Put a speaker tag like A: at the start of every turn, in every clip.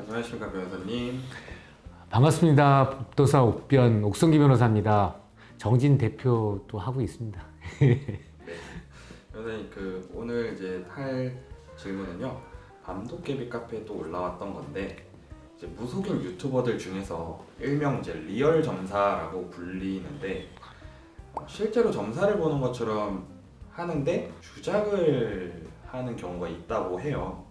A: 안녕하십니까 변호사님.
B: 반갑습니다. 법도사 옥변 옥성기 변호사입니다. 정진 대표도 하고 있습니다.
A: 변호사님 오늘 이제 할 질문은요. 밤도깨비 카페에 또 올라왔던 건데 이제 무속인 유튜버들 중에서 일명 이제 리얼 점사라고 불리는데 실제로 점사를 보는 것처럼 하는데 주작을 하는 경우가 있다고 해요.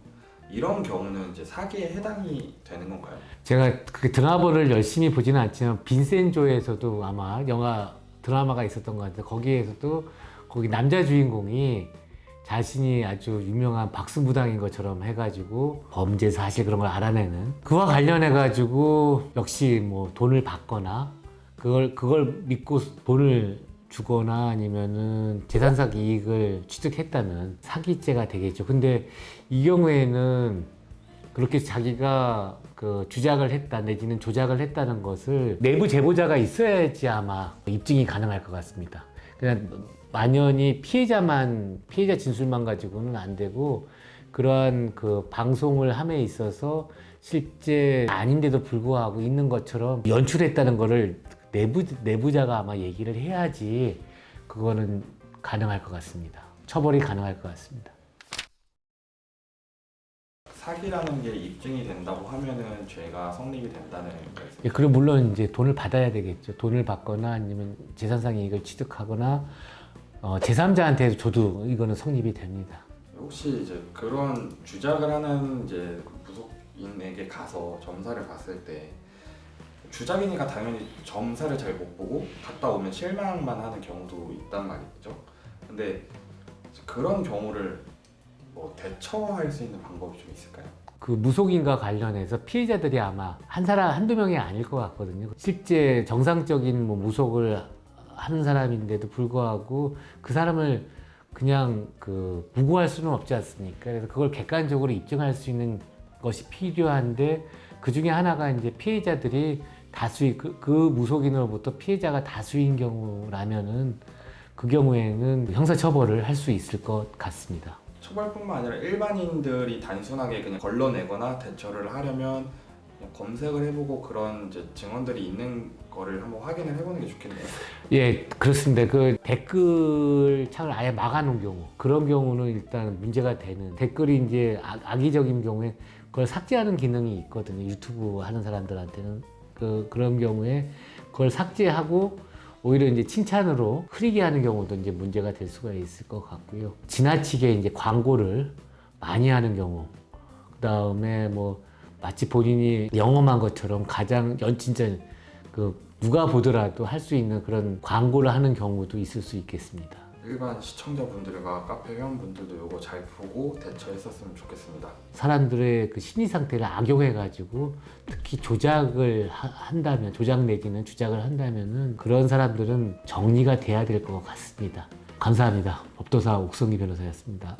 A: 이런 경우는 이제 사기에 해당이 되는 건가요?
B: 제가 그 드라마를 열심히 보지는 않지만 빈센조에서도 아마 영화 드라마가 있었던 것 같아요. 거기에서도 거기 남자 주인공이 자신이 아주 유명한 박수무당인 것처럼 해가지고 범죄 사실 그런 걸 알아내는 그와 관련해가지고 역시 뭐 돈을 받거나 그걸 믿고 돈을 주거나 아니면은 재산상 이익을 취득했다는 사기죄가 되겠죠. 근데 이 경우에는 그렇게 자기가 그 주작을 했다 내지는 조작을 했다는 것을 내부 제보자가 있어야지 아마 입증이 가능할 것 같습니다. 그냥 만연히 피해자 진술만 가지고는 안 되고 그러한 그 방송을 함에 있어서 실제 아닌데도 불구하고 있는 것처럼 연출했다는 거를 내부자가 아마 얘기를 해야지 그거는 가능할 것 같습니다. 처벌이 가능할 것 같습니다.
A: 사기라는 게 입증이 된다고 하면은 죄가 성립이 된다는 말씀.
B: 예, 그리고 물론 이제 돈을 받아야 되겠죠. 돈을 받거나 아니면 재산상 이익을 취득하거나 제3자한테 줘도 이거는 성립이 됩니다.
A: 혹시 이제 그런 주작을 하는 이제 무속인에게 가서 점사를 봤을 때 주작이니까 당연히 점사를 잘 못 보고 갔다 오면 실망만 하는 경우도 있단 말이죠. 근데 그런 경우를 뭐 대처할 수 있는 방법이 좀 있을까요?
B: 그 무속인과 관련해서 피해자들이 아마 한두 명이 아닐 것 같거든요. 실제 정상적인 뭐 무속을 하는 사람인데도 불구하고 그 사람을 그냥 그 무고할 수는 없지 않습니까? 그래서 그걸 객관적으로 입증할 수 있는 것이 필요한데 그 중에 하나가 이제 피해자들이 그 무속인으로부터 피해자가 다수인 경우라면은 그 경우에는 형사처벌을 할 수 있을 것 같습니다.
A: 처벌뿐만 아니라 일반인들이 단순하게 그냥 걸러내거나 대처를 하려면 그냥 검색을 해보고 그런 이제 증언들이 있는 거를 한번 확인을 해보는 게 좋겠네요.
B: 예, 그렇습니다. 그 댓글 창을 아예 막아놓은 경우, 그런 경우는 일단 문제가 되는 댓글이 이제 악의적인 경우에 그걸 삭제하는 기능이 있거든요. 유튜브 하는 사람들한테는 그런 경우에 그걸 삭제하고 오히려 이제 칭찬으로 흐리게 하는 경우도 이제 문제가 될 수가 있을 것 같고요. 지나치게 이제 광고를 많이 하는 경우, 그 다음에 뭐 마치 본인이 영험한 것처럼 가장 진짜 누가 보더라도 할 수 있는 그런 광고를 하는 경우도 있을 수 있겠습니다.
A: 일반 시청자분들과 카페 회원분들도 이거 잘 보고 대처했었으면 좋겠습니다.
B: 사람들의 그 심리 상태를 악용해가지고 특히 조작을 한다면, 조작 내지는 주작을 한다면은 그런 사람들은 정리가 돼야 될 것 같습니다. 감사합니다. 법도사 옥성기 변호사였습니다.